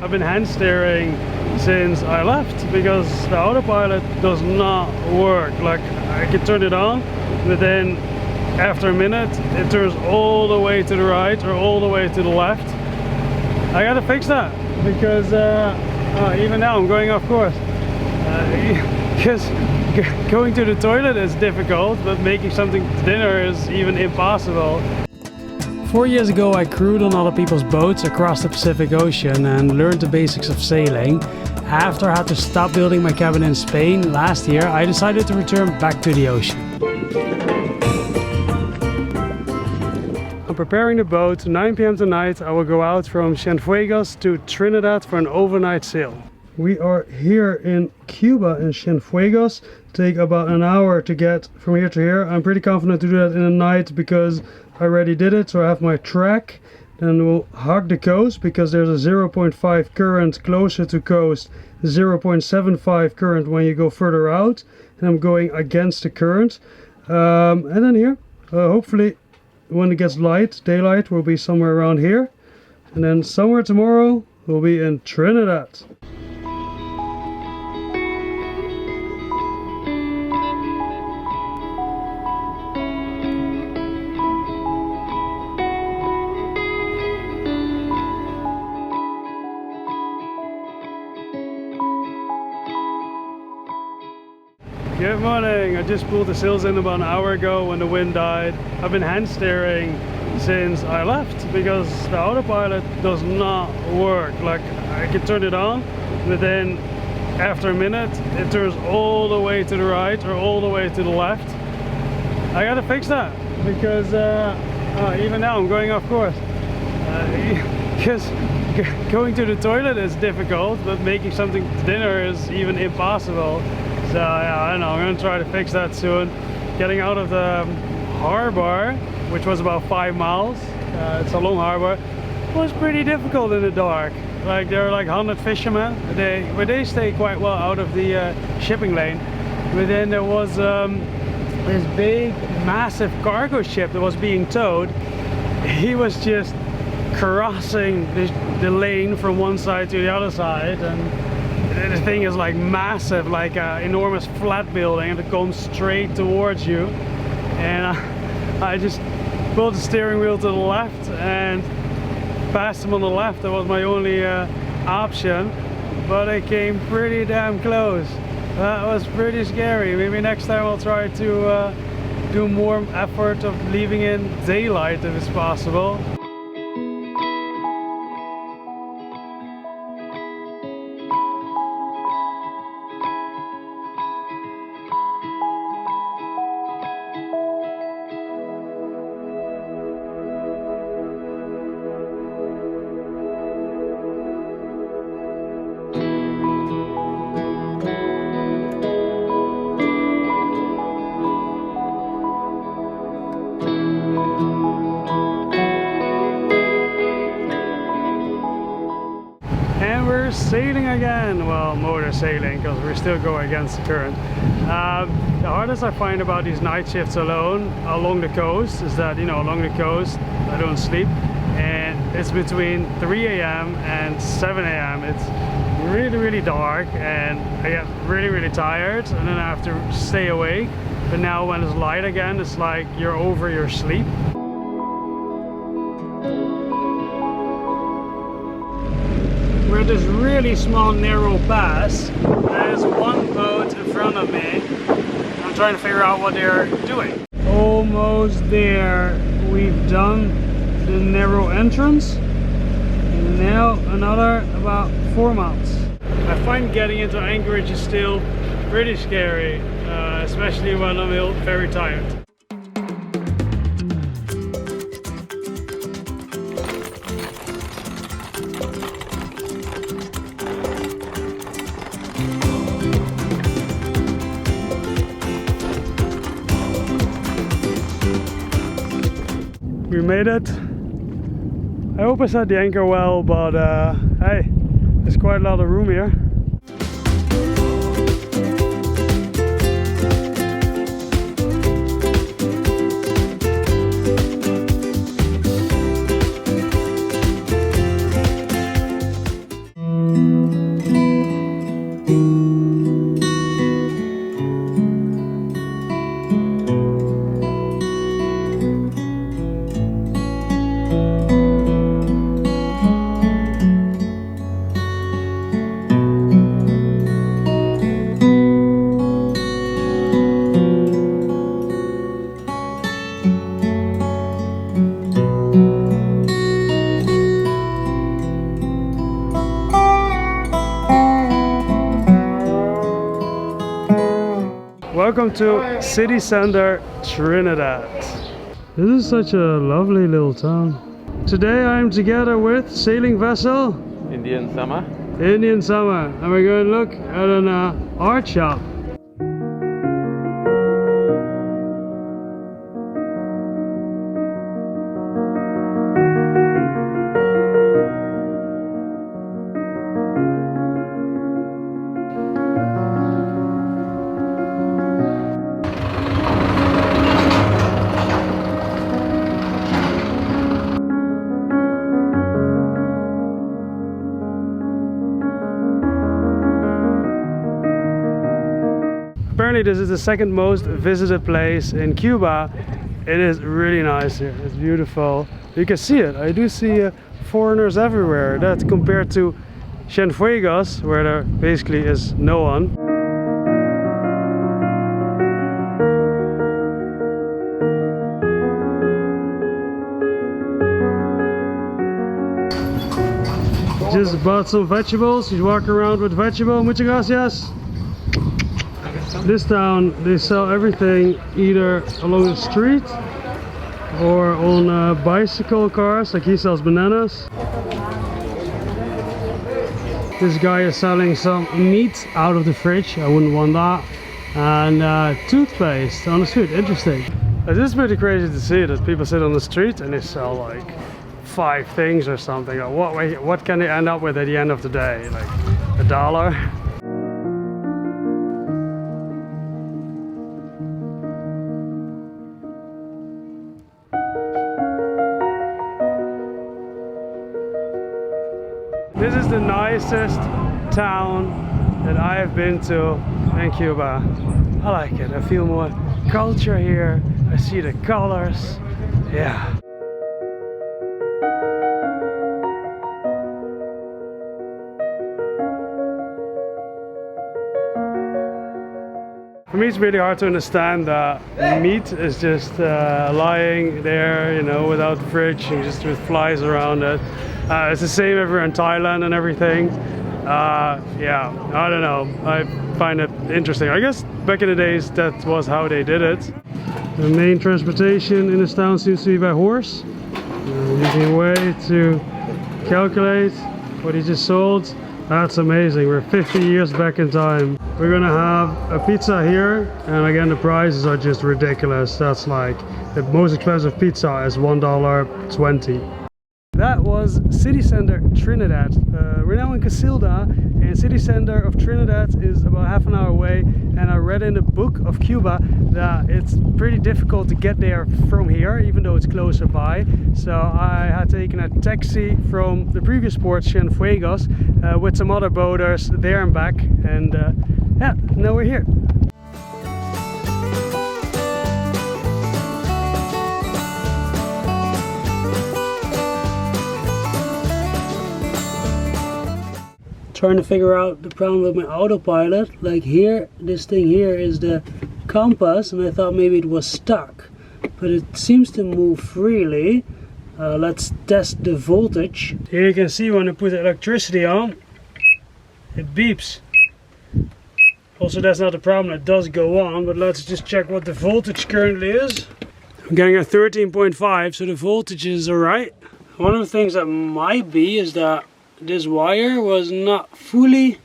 I've been hand steering since I left because the autopilot does not work. Like, I can turn it on, but then after a minute it turns all the way to the right or all the way to the left. I gotta fix that because even now I'm going off course. Because going to the toilet is difficult, but making something to dinner is even impossible. 4 years ago I crewed on other people's boats across the Pacific Ocean and learned the basics of sailing. After I had to stop building my cabin in Spain last year, I decided to return back to the ocean. I'm preparing the boat. 9 p.m. tonight I will go out from Cienfuegos to Trinidad for an overnight sail. We are here in Cuba in Cienfuegos. Take about an hour to get from here to here. I'm pretty confident to do that in a night because I already did it. So I have my track. Then we'll hug the coast because there's a 0.5 current closer to coast, 0.75 current when you go further out, and I'm going against the current. And then here, hopefully when it gets light, daylight, will be somewhere around here, and then somewhere tomorrow we'll be in Trinidad. Good morning. I just pulled the sails in about an hour ago when the wind died. I've been hand steering since I left because the autopilot does not work. Like, I can turn it on, but then after a minute it turns all the way to the right or all the way to the left. I gotta fix that because even now I'm going off course. Because going to the toilet is difficult, but making something to dinner is even impossible. So yeah, I don't know, I'm gonna try to fix that soon. Getting out of the harbor, which was about 5 miles, it's a long harbor, was pretty difficult in the dark. Like, there are like 100 fishermen, they stay quite well out of the shipping lane. But then there was this big massive cargo ship that was being towed. He was just crossing the lane from one side to the other side, and the thing is like massive, like an enormous flat building, and it comes straight towards you. And I just pulled the steering wheel to the left and passed him on the left. That was my only option, but it came pretty damn close. That was pretty scary. Maybe next time I'll try to do more effort of leaving in daylight if it's possible. We're sailing again. Well, motor sailing, because we're still going against the current. The hardest I find about these night shifts alone along the coast is that, you know, along the coast I don't sleep, and it's between 3 a.m. and 7 a.m. It's really dark, and I get really tired, and then I have to stay awake. But now when it's light again, it's like you're over your sleep. We're at this really small narrow pass. There's one boat in front of me. I'm trying to figure out what they're doing. Almost there. We've done the narrow entrance. And now another about 4 miles. I find getting into Anchorage is still pretty scary, especially when I'm very tired. We made it. I hope I set the anchor well, but hey, there's quite a lot of room here. Welcome to City Center, Trinidad. This is such a lovely little town. Today I'm together with sailing vessel Indian Summer. Indian Summer, and we're going to look at an art shop. Apparently this is the second most visited place in Cuba. It is really nice here, it's beautiful. You can see it, I do see foreigners everywhere. That's compared to Cienfuegos, where there basically is no one. Just bought some vegetables, he's walking around with vegetables. Muchas gracias. This town, they sell everything either along the street or on bicycle cars, like he sells bananas. This guy is selling some meat out of the fridge, I wouldn't want that. And toothpaste on the street, interesting. This is pretty crazy to see that people sit on the street and they sell like 5 things or something. What can they end up with at the end of the day? Like $1? This is the nicest town that I have been to in Cuba. I like it. I feel more culture here. I see the colors. Yeah. For me, it's really hard to understand that meat is just lying there, you know, without the fridge and just with flies around it. It's the same everywhere in Thailand and everything. Yeah, I don't know. I find it interesting. I guess back in the days that was how they did it. The main transportation in this town seems to be by horse. Using a way to calculate what he just sold. That's amazing. We're 50 years back in time. We're gonna have a pizza here, and again the prices are just ridiculous. That's like the most expensive pizza is $1.20. That was City Center, Trinidad. We're now in Casilda, and City Center of Trinidad is about half an hour away. And I read in the book of Cuba that it's pretty difficult to get there from here, even though it's closer by. So I had taken a taxi from the previous port, Cienfuegos, with some other boaters there and back. And yeah, now we're here. Trying to figure out the problem with my autopilot. Like here, this thing here is the compass, and I thought maybe it was stuck, but it seems to move freely. Let's test the voltage. Here you can see when I put the electricity on, it beeps. Also, that's not the problem, it does go on, but let's just check what the voltage currently is. I'm getting a 13.5, so the voltage is alright. One of the things that might be is that this wire was not fully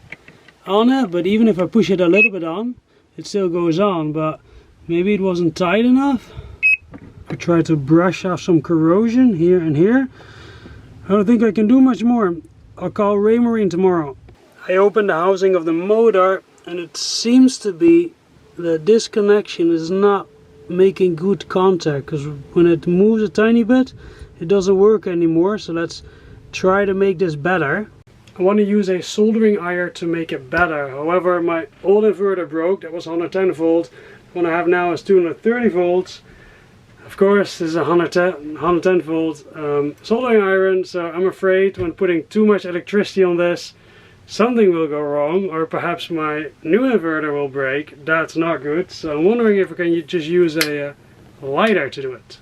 on it, but even if I push it a little bit on, it still goes on, but maybe it wasn't tight enough. I tried to brush off some corrosion here and here. I don't think I can do much more. I'll call Raymarine tomorrow. I opened the housing of the motor, and it seems to be that this connection is not making good contact, because when it moves a tiny bit, it doesn't work anymore. So let's try to make this better. I want to use a soldering iron to make it better. However, my old inverter broke. That was 110 volt. The one I have now is 230 volts. Of course, this is 110 volt soldering iron, so I'm afraid when putting too much electricity on this, something will go wrong, or perhaps my new inverter will break. That's not good. So I'm wondering if I can just use a lighter to do it.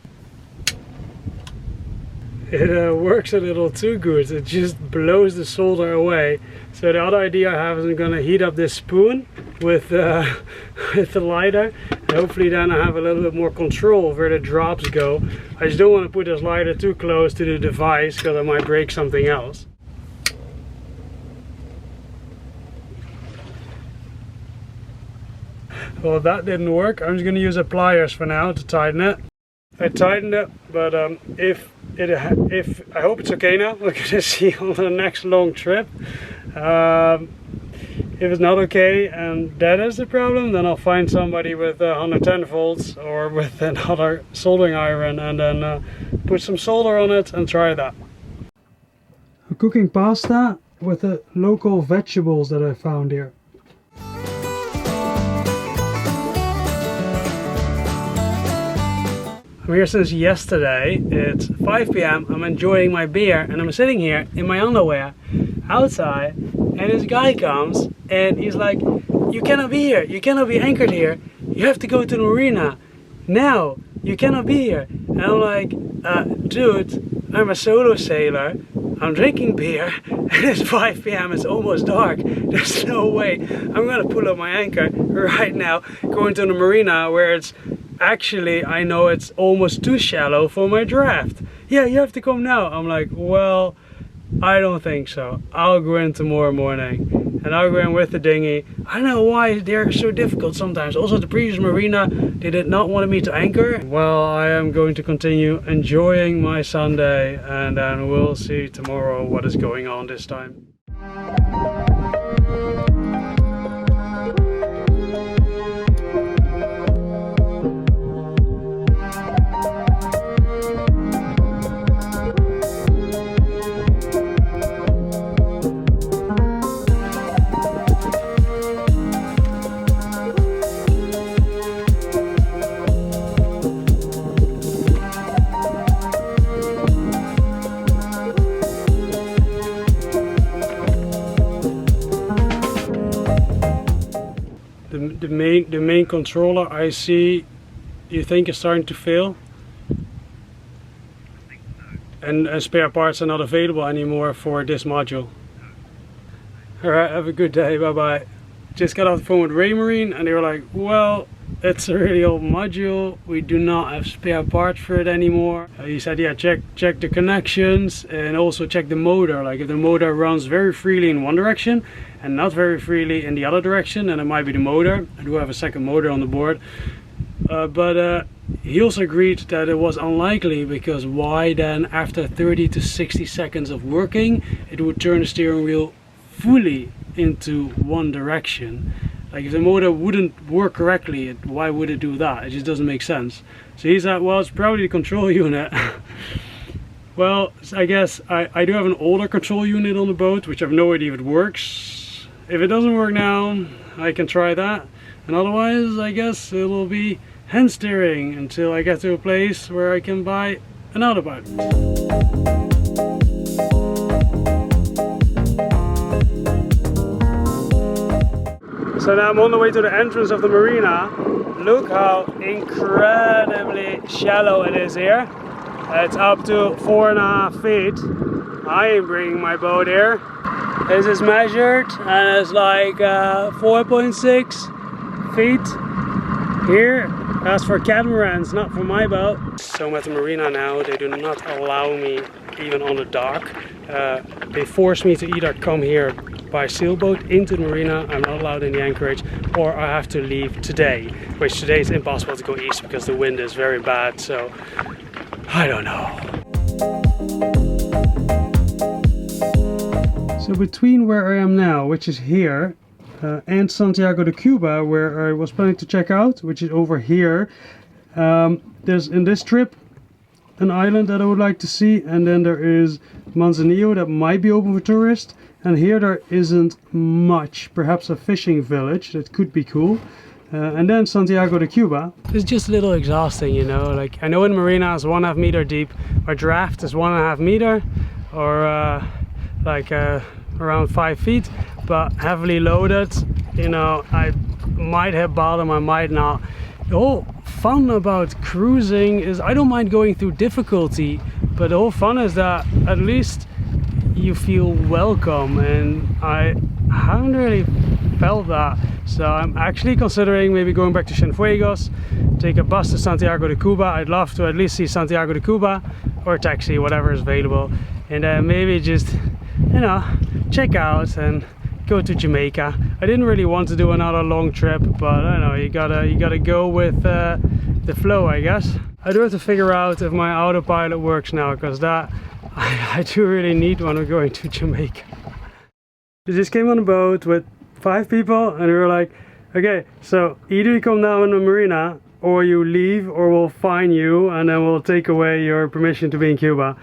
it works a little too good. It just blows the solder away. So the other idea I have is I'm gonna heat up this spoon with with the lighter, and hopefully then I have a little bit more control of where the drops go. I just don't want to put this lighter too close to the device because I might break something else. Well, that didn't work. I'm just gonna use the pliers for now to tighten it. I tightened it, but if I hope it's okay now. We're gonna see on the next long trip. If it's not okay and that is the problem, then I'll find somebody with 110 volts or with another soldering iron and then put some solder on it and try that. I'm cooking pasta with the local vegetables that I found here. I'm here since yesterday. It's 5 p.m. I'm enjoying my beer and I'm sitting here in my underwear outside, and this guy comes and he's like, you cannot be here, you cannot be anchored here, you have to go to the marina now, you cannot be here. And I'm like, dude, I'm a solo sailor, I'm drinking beer and it's 5 p.m. it's almost dark, there's no way I'm gonna pull up my anchor right now going to the marina where it's actually, I know it's almost too shallow for my draft. Yeah, you have to come now. I'm like, well, I don't think so. I'll go in tomorrow morning and I'll go in with the dinghy. I don't know why they're so difficult sometimes. Also, the previous marina, they did not want me to anchor. Well, I am going to continue enjoying my Sunday and then we'll see tomorrow what is going on this time. The main controller I see, you think is starting to fail, and spare parts are not available anymore for this module. Alright, have a good day, bye bye. Just got off the phone with Raymarine and they were like, well, it's a really old module, we do not have spare parts for it anymore. He said, yeah, check the connections and also check the motor. Like if the motor runs very freely in one direction and not very freely in the other direction, then it might be the motor. I do have a second motor on the board. But he also agreed that it was unlikely, because why then after 30 to 60 seconds of working it would turn the steering wheel fully into one direction. Like if the motor wouldn't work correctly, why would it do that? It just doesn't make sense. So he said, well, it's probably the control unit. Well, I guess I do have an older control unit on the boat, which I have no idea if it works. If it doesn't work now, I can try that. And otherwise, I guess it will be hand steering until I get to a place where I can buy another boat. So now I'm on the way to the entrance of the marina. Look how incredibly shallow it is here. It's up to 4.5 feet. I am bringing my boat here. This is measured and it's like 4.6 feet here. That's for catamarans, not for my boat. So I'm at the marina now. They do not allow me even on the dock. They force me to either come here by sailboat into the marina, I'm not allowed in the anchorage, or I have to leave today, which today is impossible to go east because the wind is very bad, so I don't know. So between where I am now, which is here, and Santiago de Cuba, where I was planning to check out, which is over here, there's in this trip an island that I would like to see, and then there is Manzanillo that might be open for tourists, and here there isn't much, perhaps a fishing village that could be cool, and then Santiago de Cuba. It's just a little exhausting, you know, like I know in marina is 1.5 meter deep, my draft is 1.5 meter, or around 5 feet, but heavily loaded, you know, I might hit bottom, I might not. The whole fun about cruising is I don't mind going through difficulty, but the whole fun is that at least you feel welcome, and I haven't really felt that. So I'm actually considering maybe going back to Cienfuegos, take a bus to Santiago de Cuba. I'd love to at least see Santiago de Cuba, or taxi, whatever is available, and then maybe just, you know, check out and go to Jamaica. I didn't really want to do another long trip, but I don't know, you gotta go with the flow, I guess. I do have to figure out if my autopilot works now, because that I do really need when I'm going to Jamaica. We just came on a boat with 5 people, and we were like, okay, so either you come down in the marina, or you leave, or we'll fine you, and then we'll take away your permission to be in Cuba.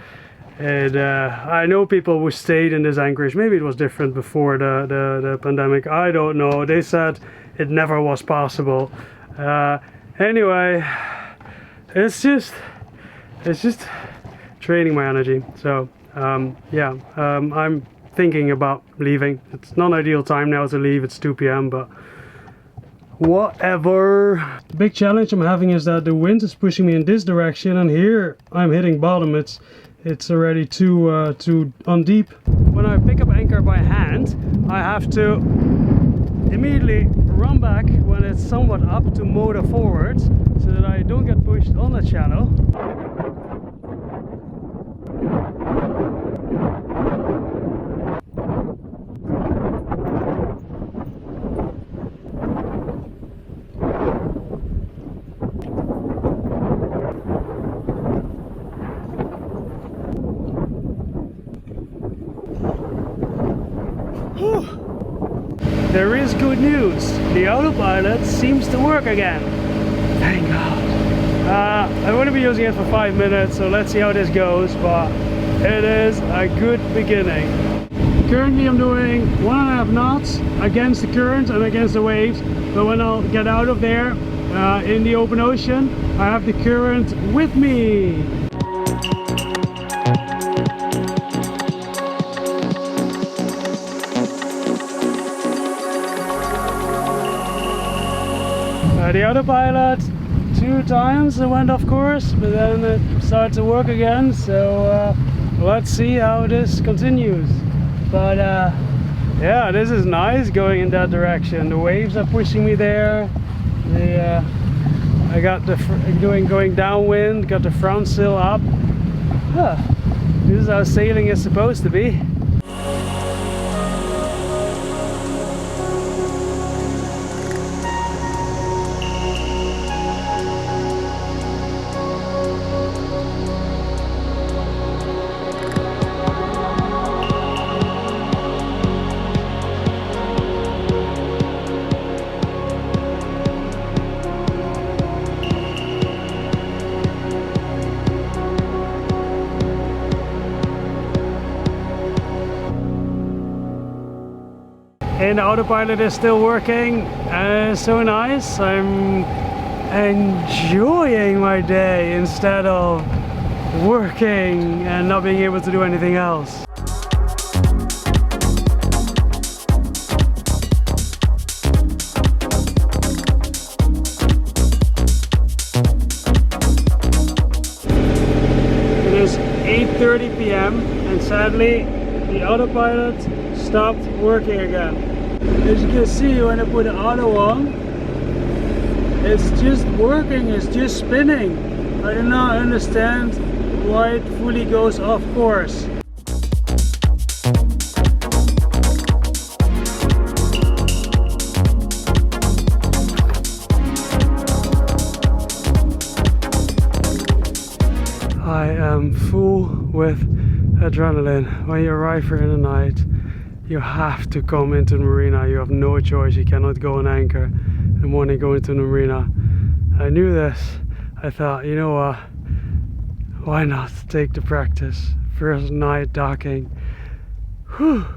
And I know people who stayed in this anchorage. Maybe it was different before the pandemic, I don't know. They said it never was possible. Anyway, it's just draining my energy. So yeah, I'm thinking about leaving. It's not an ideal time now to leave, it's 2 p.m, but whatever. The big challenge I'm having is that the wind is pushing me in this direction, and here I'm hitting bottom. It's already too undeep. When I pick up anchor by hand, I have to immediately run back when it's somewhat up to motor forward, so that I don't get pushed on the channel. There is good news. The autopilot seems to work again. Thank God. I'm going to be using it for 5 minutes, so let's see how this goes, but it is a good beginning. Currently I'm doing 1.5 knots against the current and against the waves, but when I'll get out of there in the open ocean, I have the current with me. The autopilot 2 times it went off course, but then it started to work again, so let's see how this continues. But yeah, this is nice going in that direction. The waves are pushing me there. I got the going downwind, got the front sail up. This is how sailing is supposed to be. And the autopilot is still working, so nice. I'm enjoying my day instead of working and not being able to do anything else. It is 8:30 p.m. and sadly the autopilot stopped working again. As you can see, when I put the auto on, it's just working, it's just spinning. I do not understand why it fully goes off course. I am full with adrenaline. When you arrive here in the night, you have to come into the marina. You have no choice. You cannot go on anchor in the morning, go into the marina. I knew this. I thought, you know what, why not take the practice? First night docking. Whew.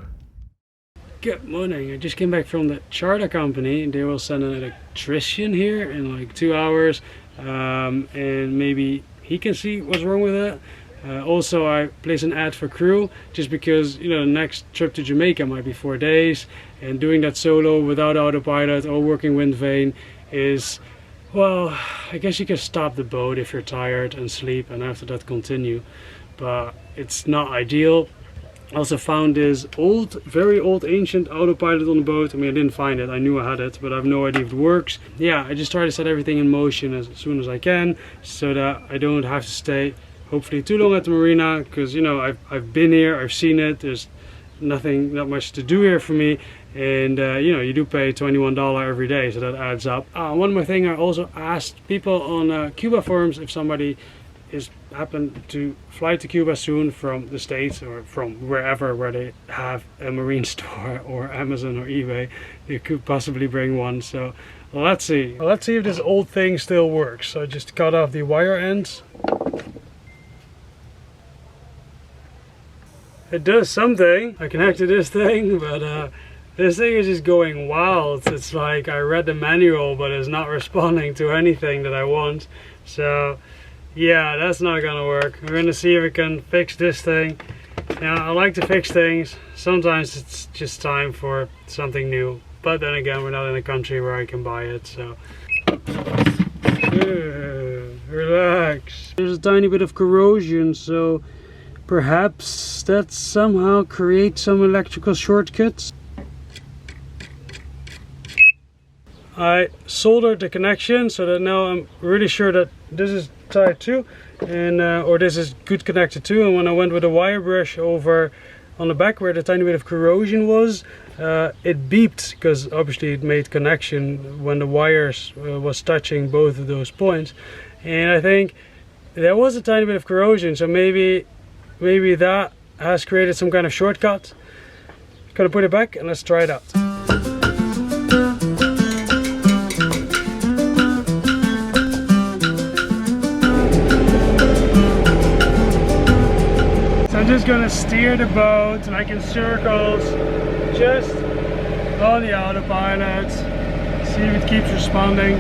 Good morning. I just came back from the charter company. They will send an electrician here in like 2 hours, and maybe he can see what's wrong with it. Also, I placed an ad for crew just because, you know, the next trip to Jamaica might be 4 days, and doing that solo without autopilot or working wind vane is Well, I guess you can stop the boat if you're tired and sleep, and after that continue, but it's not ideal. I also found this old, very old, ancient autopilot on the boat. I mean, I didn't find it, I knew I had it, but I have no idea if it works. Yeah, I just try to set everything in motion as soon as I can, so that I don't have to stay hopefully too long at the marina, because, you know, I've been here, I've seen it, there's not much to do here for me, and you know, you do pay $21 every day, so that adds up. One more thing, I also asked people on Cuba forums if somebody happen to fly to Cuba soon from the States or from wherever where they have a marine store or Amazon or eBay. They could possibly bring one, so let's see. Well, let's see if this old thing still works. So I just cut off the wire ends. It does something. I connected this thing, but this thing is just going wild. It's like I read the manual, but it's not responding to anything that I want. So yeah, that's not gonna work. We're gonna see if we can fix this thing. Now, I like to fix things. Sometimes it's just time for something new. But then again, we're not in a country where I can buy it, so. Relax. There's a tiny bit of corrosion, so perhaps that somehow creates some electrical shortcuts. I soldered the connection so that now I'm really sure that this is tied too, and or this is good connected too. And when I went with a wire brush over on the back where the tiny bit of corrosion was, it beeped, because obviously it made connection when the wires was touching both of those points. And I think there was a tiny bit of corrosion, so maybe that has created some kind of shortcut. Gonna put it back and let's try it out. I'm just gonna steer the boat like in circles, just on the autopilot, see if it keeps responding.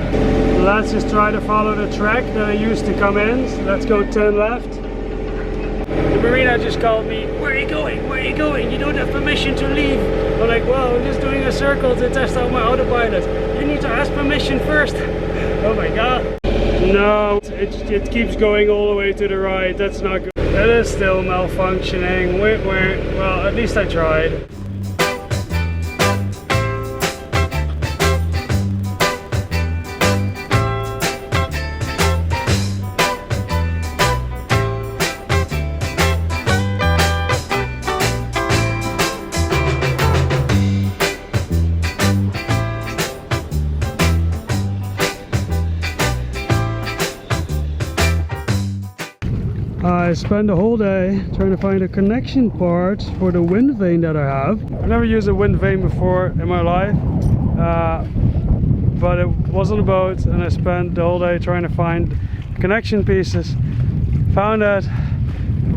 Let's just try to follow the track that I used to come in. So let's go 10 left. The marina just called me, "Where are you going? Where are you going? You don't have permission to leave." I'm like, "Well, I'm just doing a circle to test out my autopilot. You need to ask permission first." Oh my god. No, it keeps going all the way to the right. That's not good. It is still malfunctioning. Well, at least I tried. I spent the whole day trying to find a connection part for the wind vane that I have. I've never used a wind vane before in my life, but it was on a boat, and I spent the whole day trying to find connection pieces. Found that,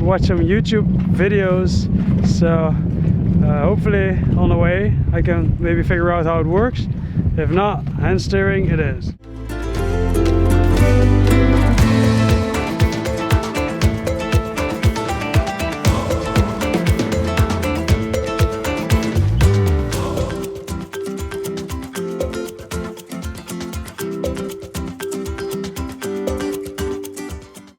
watched some YouTube videos, so hopefully on the way I can maybe figure out how it works. If not, hand steering it is.